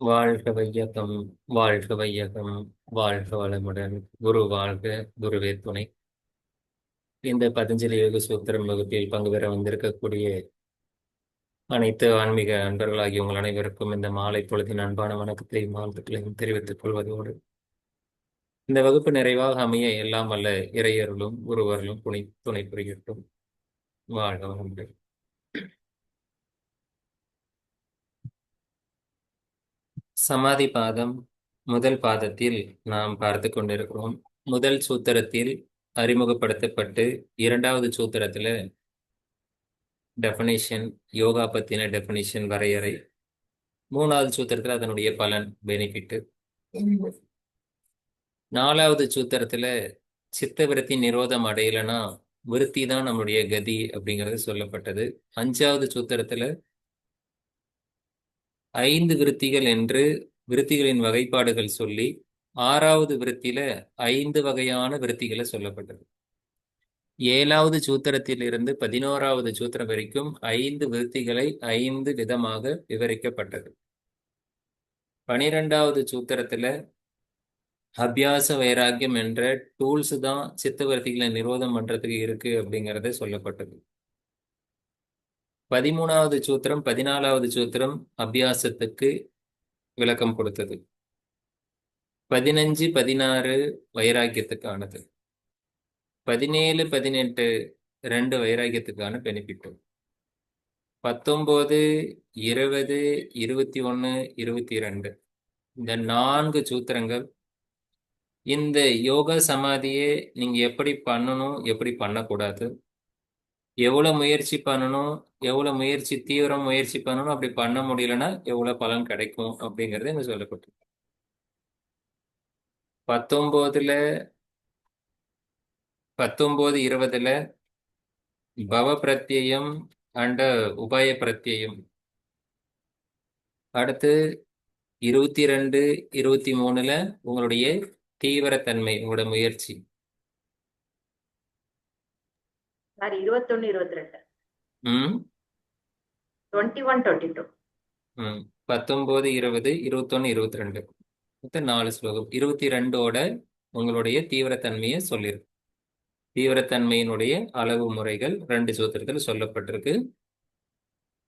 வாழ்க வையகம், வாழ்க வையகம், வாழ்க வளமுடன். குரு வாழ்க, குருவே துணை. இந்த பதஞ்சலி யோக சூத்திரம் வகுப்பில் பங்கு பெற வந்திருக்கக்கூடிய அனைத்து ஆன்மீக அன்பர்களாகிய உங்கள் அனைவருக்கும் இந்த மாலை பொழுதின் அன்பான வணக்கத்தையும் வாழ்த்துக்களையும் தெரிவித்துக் கொள்வதோடு, இந்த வகுப்பு நிறைவாக அமைய எல்லாம் வல்ல இறையருளும் குருவருளும் துணை புரியட்டும். வாழ்க வளமுடன். சமாதி பாதம் முதல் பாதத்தில் நாம் பார்த்து கொண்டிருக்கிறோம். முதல் சூத்திரத்தில் அறிமுகப்படுத்தப்பட்டு இரண்டாவது சூத்திரத்துல டெஃபினிஷன், யோகா பத்தின டெஃபினிஷன், வரையறை. மூணாவது சூத்திரத்துல அதனுடைய பலன், பெனிஃபிட். நாலாவது சூத்திரத்துல சித்த விருத்தி நிரோதம் அடையலைன்னா விருத்தி தான் நம்முடைய கதி அப்படிங்கிறது சொல்லப்பட்டது. அஞ்சாவது சூத்திரத்துல 5 விருத்திகள் என்று விருத்திகளின் வகைப்பாடுகள் சொல்லி, ஆறாவது விருத்தியில 5 வகையான விருத்திகளை சொல்லப்பட்டது. ஏழாவது சூத்திரத்தில் இருந்து 11வது சூத்திரம் வரைக்கும் 5 விருத்திகளை 5 விதமாக விவரிக்கப்பட்டது. 12வது சூத்திரத்துல அபியாச வைராக்கியம் என்ற டூல்ஸ் தான் சித்த விருத்திகளை நிரோதம் பண்றதுக்கு இருக்கு அப்படிங்கறத சொல்லப்பட்டது. 13வது சூத்திரம் 14வது சூத்திரம் அபியாசத்துக்கு விளக்கம் கொடுத்தது. 15, 16 வைராக்கியத்துக்கானது. 17, 18 2 வைராக்கியத்துக்கான பெனிஃபிட். 19, 20, 21, 22 இந்த 4 சூத்திரங்கள் இந்த யோக சமாதியை நீங்க எப்படி பண்ணணும், எப்படி பண்ணக்கூடாது, எவ்வளவு முயற்சி பண்ணணும், எவ்வளவு முயற்சி தீவிரம் முயற்சி பண்ணணும், அப்படி பண்ண முடியலன்னா எவ்வளவு பலன் கிடைக்கும் அப்படிங்கறது இங்க சொல்லப்பட்டிருக்கு. 19, 20 பவ பிரத்யயம் அண்ட் உபாய பிரத்யயம். அடுத்து 22, 23 உங்களுடைய தீவிரத்தன்மை, உங்களோட முயற்சி. 21, 22. 21, 22. 19, 20, 21, 22 4 ஸ்லோகம். 22ஓட உங்களுடைய தீவிரத்தன்மையை சொல்லிருக்கு. தீவிரத்தன்மையினுடைய அளவு முறைகள் 2 சூத்திரத்தில் சொல்லப்பட்டிருக்கு.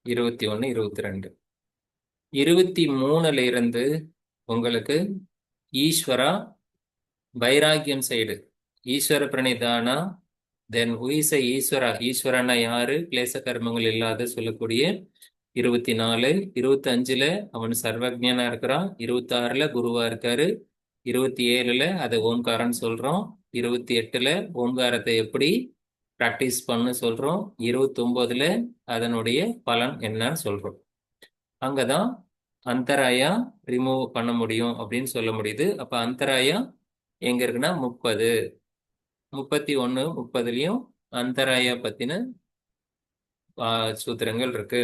21, 22. 23ல இருந்து உங்களுக்கு ஈஸ்வரா வைராக்கியம் சைடு, ஈஸ்வர பிரணிதானா, தென் உயிச ஈஸ்வரா, ஈஸ்வரனா யாரு, கிளேச கர்மங்கள் இல்லாத சொல்லக்கூடிய 24. 25ல அவன் சர்வஜனா இருக்கிறான். 26ல குருவா இருக்காரு. 27ல அதை ஓம்காரன்னு சொல்றோம். 28ல ஓம்காரத்தை எப்படி பிராக்டிஸ் பண்ணு சொல்றோம். 29ல அதனுடைய பலன் என்னன்னு சொல்றோம். அங்கதான் அந்தராயா ரிமூவ் பண்ண முடியும் அப்படின்னு சொல்ல முடியுது. அப்ப அந்தராயா எங்க இருக்குன்னா 30, 31, 30லயும் அந்தராயா பத்தின சூத்திரங்கள் இருக்கு.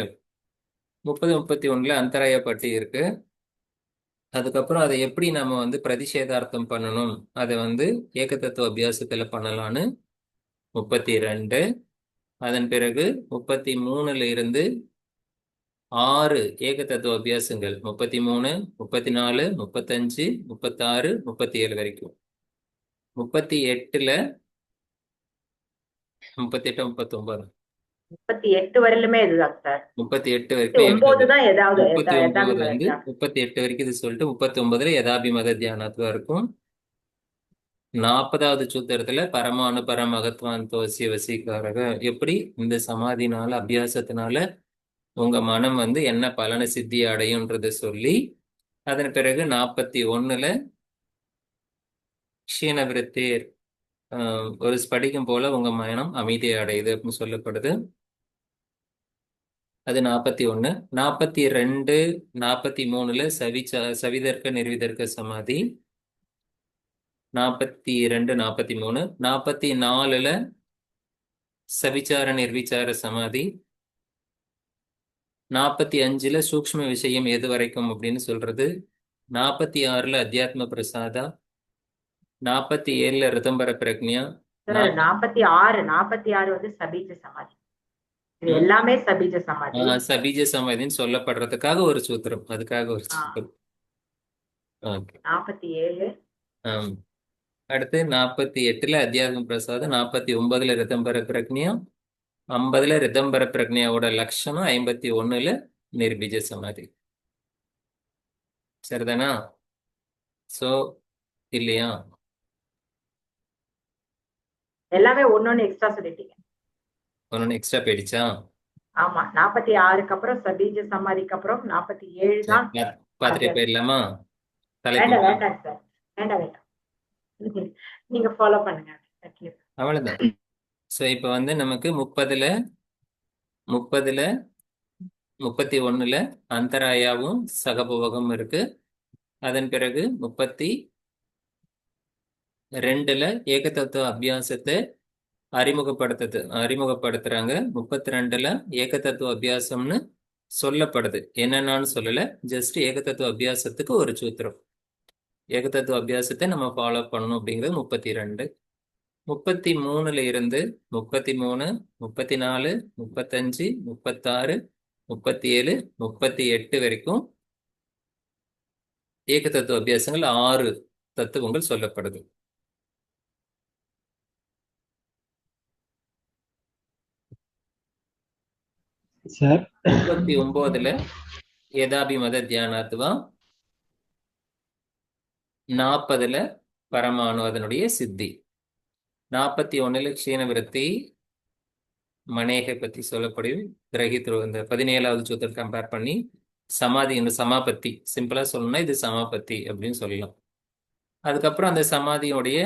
30, 31ல அந்தராயா பற்றி இருக்கு. அதுக்கப்புறம் அதை எப்படி நம்ம பிரதிஷேதார்த்தம் பண்ணணும், அதை ஏக தத்துவ அபியாசத்துல பண்ணலான்னு 32. அதன் பிறகு 33ல இருந்து 6 ஏக தத்துவ அபியாசங்கள், 33, 34, 35, 36, 37 வரைக்கும். 38ல 38, 39, 38 வரையிலுமே இதுதான் சார். 38 வரைக்கும் 9 தான் ஏதாவது 39 38 வரைக்கும் இது சொல்லிட்டு 39ல யதாபிமத தியானத்துல இருக்கும். 40வது சூத்திரத்துல பரமானு பரமகத்வாந்தோசிய வசீகாரக, எப்படி இந்த சமாதினால அபியாசத்தினால உங்க மனம் என்ன பலனை சித்தி அடையும்ன்றத சொல்லி, அதன் பிறகு 41ல க்ஷீண விருத்தேர், ஒரு ஸ்படிகம் போல உங்க மனம் அமைதியை அடையுது அப்படின்னு சொல்லப்படுது. அது 41. 42, 43ல சவிதர்க்க நிர்விதர்க்க சமாதி. 42, 43. 44ல சவிச்சார நிர்விச்சார சமாதி. 45ல சூக்ஷ்ம விஷயம் எது வரைக்கும் அப்படின்னு சொல்றது. 46ல அத்தியாத்ம பிரசாதா. 47ல ரிதம்பர பிரக்ஞா. 46 சபீஜ சமாதி. இது எல்லாமே சபீஜ சமாதி. சபீஜ சமாதின்னு சொல்லப்படுறதுக்காக ஒரு சூத்திரம், அதுக்காக ஒரு சூத்திரம். ஓகே. 47. அடுத்து 48ல அத்தியாத்ம பிரசாதம், 49ல ரிதம்பர பிரக்ஞா, 50ல ரிதம்பர பிரக்ஞாவோட லட்சணம், 51ல நிர்பீஜ சமாதி. சரிதானா? சோ இல்லையா? எல்லாமே ஒன்னொன்னு எக்ஸ்ட்ரா சொல்லிட்டீங்க. ஒன்னு எக்ஸ்ட்ரா போயிடுச்சா? ஆமா, 46க்கு அப்புறம் சபீஜ சமாதிக்கு அப்புறம் 47 சரி, தான். பார்த்துட்டே போயிடலாமா? தலைப்பு வேண்டாம் வேண்டாம் சார், வேண்டாம் வேண்டாம். நீங்க ஃபாலோ பண்ணுங்க. அவ்வளவுதான். சோ இப்ப வந்து நமக்கு 30ல 31ல அந்தராயாவும் சகபோகமும் இருக்கு. அதன் பிறகு 32ல ஏக தத்துவ அபியாசத்தை அறிமுகப்படுத்துறாங்க. 32ல ஏக தத்துவ அபியாசம்னு சொல்லப்படுது. என்னென்னு சொல்லல, ஜஸ்ட் ஏக தத்துவ அபியாசத்துக்கு ஒரு சூத்திரம். ஏக தத்துவ அபியாசத்தை நம்ம ஃபாலோ பண்ணணும் அப்படிங்கிறது 32. 33ல இருந்து 33, 34, 35, 36, 37, 38 வரைக்கும் ஏக தத்துவ அபியாசங்கள் 6 தத்துவங்கள் சொல்லப்படுது. சார் 39ல ஏதாபிமத தியானாத்வா, 40ல பரமாணு அதனுடைய சித்தி, 41ல க்ஷீண விருத்தி மனேகை பத்தி சொல்லப்படும். கிரகித்ரு இந்த 17வது சூத்திரம் கம்பேர் பண்ணி சமாதி சமாபத்தி, சிம்பிளா சொல்லணும்னா இது சமாபத்தி அப்படின்னு சொல்லலாம். அதுக்கப்புறம் அந்த சமாதியோடைய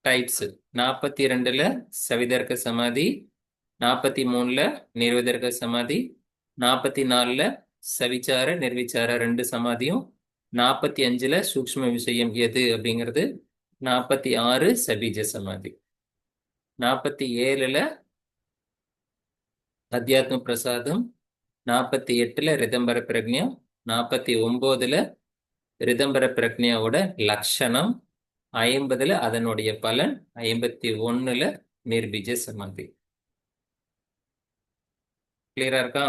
டைப்ஸ், 42ல சவிதர்க்க சமாதி, 43ல நிர்விதர்க்க சமாதி, 44ல சவிச்சார நிர்விச்சார 2 சமாதியும், 45ல சூக்ஷ்ம விஷயம் எது அப்படிங்கிறது, 46 சபீஜ சமாதி, 47ல அத்தியாத்ம பிரசாதம், 48ல ரிதம்பர பிரக்ஞா, 49ல ரிதம்பர பிரக்ஞாவோட லட்சணம், 50ல அதனுடைய பலன், 51ல நிர்பீஜ சமாதி. கிளியரா இருக்கா?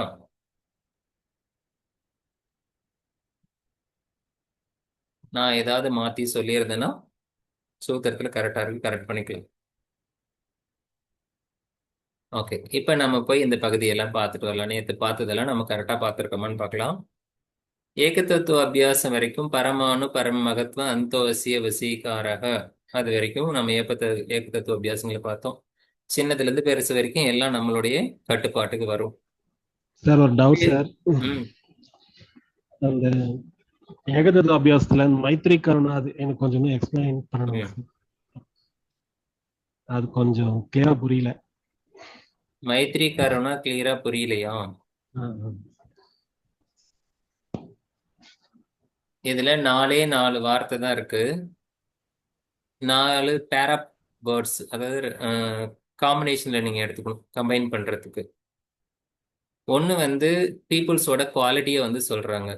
நான் ஏதாவது மாத்தி சொல்லியிருந்தேன்னா சூத்திரத்துல கரெக்டா இருக்கு, கரெக்ட் பண்ணிக்கலாம். ஓகே, இப்ப நம்ம போய் இந்த பகுதியெல்லாம் பார்த்துட்டு வரலாம். நேற்று பார்த்ததெல்லாம் நம்ம கரெக்டா பார்த்துருக்கோமான்னு பார்க்கலாம். ஏக தத்துவ அபியாசம் வரைக்கும் பரமாணு பரம மகத்துவம் அந்தோசிய வசீகாரக, அது வரைக்கும் நம்ம ஏக தத்துவ அபியாசங்களை பார்த்தோம். சின்னதுல இருந்து பெருசு வரைக்கும் எல்லாம் நம்மளுடைய கட்டுப்பாட்டுக்கு வரும். சார் ஒரு டவுட் சார், ம் அந்த ஏகதத்துவ அபியாசத்துல மைத்ரி கருணா அது எனக்கு கொஞ்சம் எக்ஸ்பிளைன் பண்ணணும் ம். சார். அது கொஞ்சம் கிளியரா புரியல. மைத்ரி கருணா கிளியரா புரியலையா? இதுல 4 வார்த்தை தான் இருக்கு. 4 பேரா வேர்ட்ஸ், அதாவது காம்பினேஷன்ல நீங்க எடுத்துக்கணும் கம்பைன் பண்றதுக்கு. ஒண்ணு வந்து பீப்புள்ஸோட குவாலிட்டியை வந்து சொல்றாங்க.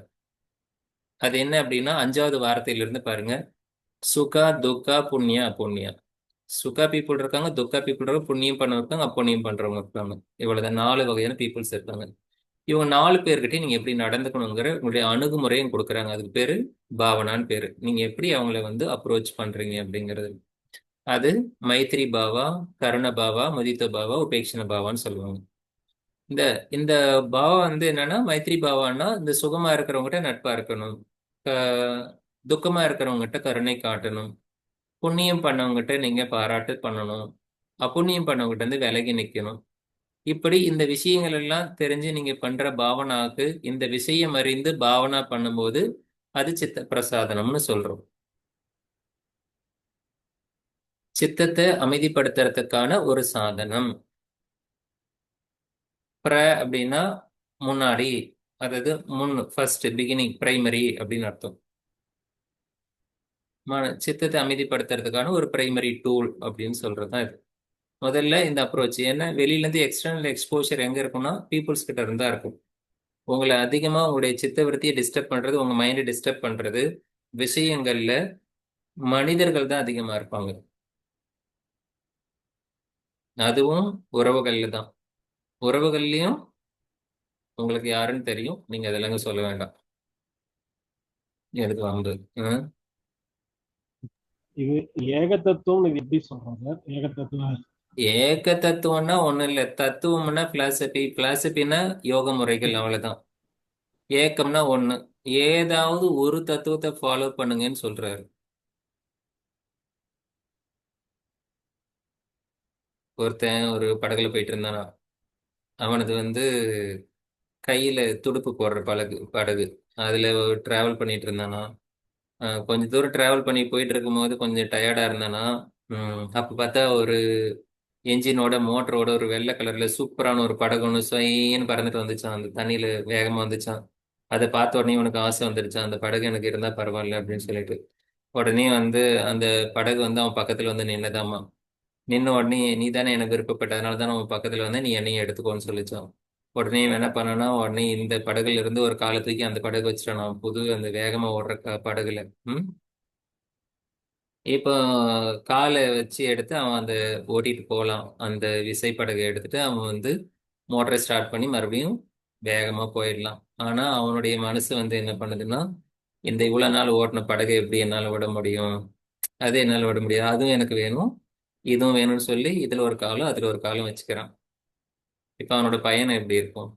அது என்ன அப்படின்னா 5வது வார்த்தையிலிருந்து பாருங்க, சுகா துக்கா புண்ணியா அப்புண்ணியா. சுகா பீப்புள் இருக்காங்க, துக்கா பீப்புள் இருக்காங்க, புண்ணியம் பண்ணவங்க இருக்காங்க, அப்புண்ணியம் பண்றவங்க இருக்காங்க. இவ்வளவுதான் 4 வகையான பீப்புள்ஸ் இருக்காங்க. இவங்க 4 பேர்கிட்டயும் நீங்க எப்படி நடந்துக்கணுங்கிற உங்களுடைய அணுகுமுறையும் கொடுக்குறாங்க. அதுக்கு பேரு பாவனான்னு பேரு. நீங்க எப்படி அவங்கள வந்து அப்ரோச் பண்றீங்க அப்படிங்கிறது. அது மைத்ரி பாவா, கருண பாவா, முதித்த பாவா, உபேக்ஷண பாவான்னு சொல்லுவாங்க. இந்த இந்த பாவா வந்து என்னன்னா, மைத்ரி பாவான்னா இந்த சுகமா இருக்கிறவங்ககிட்ட நட்பா இருக்கணும், துக்கமா இருக்கிறவங்ககிட்ட கருணை காட்டணும், புண்ணியம் பண்ணவங்ககிட்ட நீங்க பாராட்டு பண்ணணும், அப்புண்ணியம் பண்ணவங்ககிட்ட இருந்து விலகி நிற்கணும். இப்படி இந்த விஷயங்கள் எல்லாம் தெரிஞ்சு நீங்க பண்ற பாவனாக்கு இந்த விஷயம் அறிந்து பாவனா பண்ணும்போது அது சித்த பிரசாதனம்னு சொல்றோம். சித்தத்தை அமைதிப்படுத்துறதுக்கான ஒரு சாதனம். அப்படின்னா முன்னாடி, அதாவது ஃபர்ஸ்ட் பிகினிங், பிரைமரி அப்படின்னு அர்த்தம். சித்தத்தை அமைதிப்படுத்துறதுக்கான ஒரு பிரைமரி டூல் அப்படின்னு சொல்றதுதான் இது. முதல்ல இந்த அப்ரோச் ஏன்னா வெளியில இருந்து எக்ஸ்டர்னல் எக்ஸ்போஷர் எங்க இருக்கும்னா பீப்புள்ஸ் கிட்ட இருந்தா இருக்கும். உங்களை அதிகமா உங்களுடைய சித்த விருத்தியை டிஸ்டர்ப் பண்றது, உங்க மைண்டை டிஸ்டர்ப் பண்றது விஷயங்கள்ல மனிதர்கள் தான் அதிகமா இருப்பாங்க. அதுவும் உறவுகள்ல தான். உறவுகள்லயும் உங்களுக்கு யாருன்னு தெரியும், நீங்க அதெல்லாம் சொல்ல வேண்டாம். எதுக்கு வம்பு? ம்? இது ஏக தத்துவம் இது எப்படி சொல்றோம் சார்? ஏக தத்துவம். ஏக தத்துவம்னா ஒண்ணும் இல்ல. தத்துவம்னா பிலாசபி, பிலாசபின்னா யோக முறைகள், அவ்வளவுதான். ஏக்கம்னா ஒண்ணு. ஏதாவது ஒரு தத்துவத்தை ஃபாலோ பண்ணுங்கன்னு சொல்றாரு. ஒருத்தன் ஒரு படகுல போயிட்டு இருந்தானா, அவனது கையில துடுப்பு போடுற படகு. அதுல டிராவல் பண்ணிட்டு இருந்தானா. கொஞ்ச தூரம் டிராவல் பண்ணி போயிட்டு இருக்கும்போது கொஞ்சம் டயர்டா இருந்தானா. அப்ப பார்த்தா ஒரு என்ஜினோட மோட்டரோட ஒரு வெள்ளை கலர்ல சூப்பரான ஒரு படகு ஒன்று சொயின்னு பறந்துட்டு வந்துச்சான். அந்த தண்ணியில வேகமா வந்துச்சான். அதை பார்த்த உடனே உனக்கு ஆசை வந்துடுச்சான், அந்த படகு எனக்கு இருந்தா பரவாயில்ல அப்படின்னு சொல்லிட்டு. உடனே அந்த படகு அவன் பக்கத்துல நின்னதாமா. நின்ன உடனே, நீ தானே எனக்கு விருப்பப்பட்ட, அதனால தானே உன் பக்கத்துல நீ என்னையும் எடுத்துக்கோன்னு சொல்லிச்சான். உடனே இவன் என்ன பண்ணனா, உடனே இந்த படகுல இருந்து ஒரு காலை தூக்கி அந்த படகு வச்சுட்டான், புது அந்த வேகமா ஓடுற படகுல. ம். இப்போ காலை வச்சு எடுத்து அவன் ஓட்டிட்டு போகலாம். அந்த விசைப்படகை எடுத்துட்டு அவன் மோட்டரை ஸ்டார்ட் பண்ணி மறுபடியும் வேகமா போயிடலாம். ஆனா அவனுடைய மனசு என்ன பண்ணுதுன்னா, இந்த இவ்வளவு நாள் ஓட்டின படகை எப்படி என்னால விட முடியும்? அது என்னால விட முடியாது, அதுவும் எனக்கு வேணும், இதுவும் வேணும்னு சொல்லி இதுல ஒரு காலம் அதுல ஒரு காலம் வச்சுக்கிறான். இப்ப அவனோட பயணம் எப்படி இருக்கும்?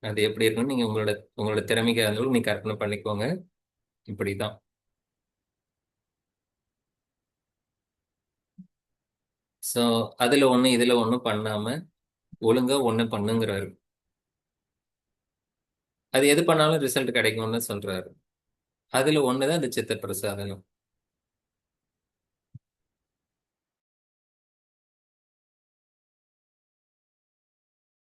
அது எப்படி இருக்கும்னு நீங்க உங்களோட உங்களோட திறமைக்கு இருந்தாலும் நீங்க கற்பனை பண்ணிக்கோங்க. இப்படிதான். சோ அதுல ஒண்ணு இதுல ஒண்ணு பண்ணாம ஒழுங்கா ஒண்ணு பண்ணுங்கிறாரு. அது எது பண்ணாலும் ரிசல்ட் கிடைக்கும்னு சொல்றாரு. அதுல ஒண்ணுதான் இந்த சித்த பிரசாதனம்.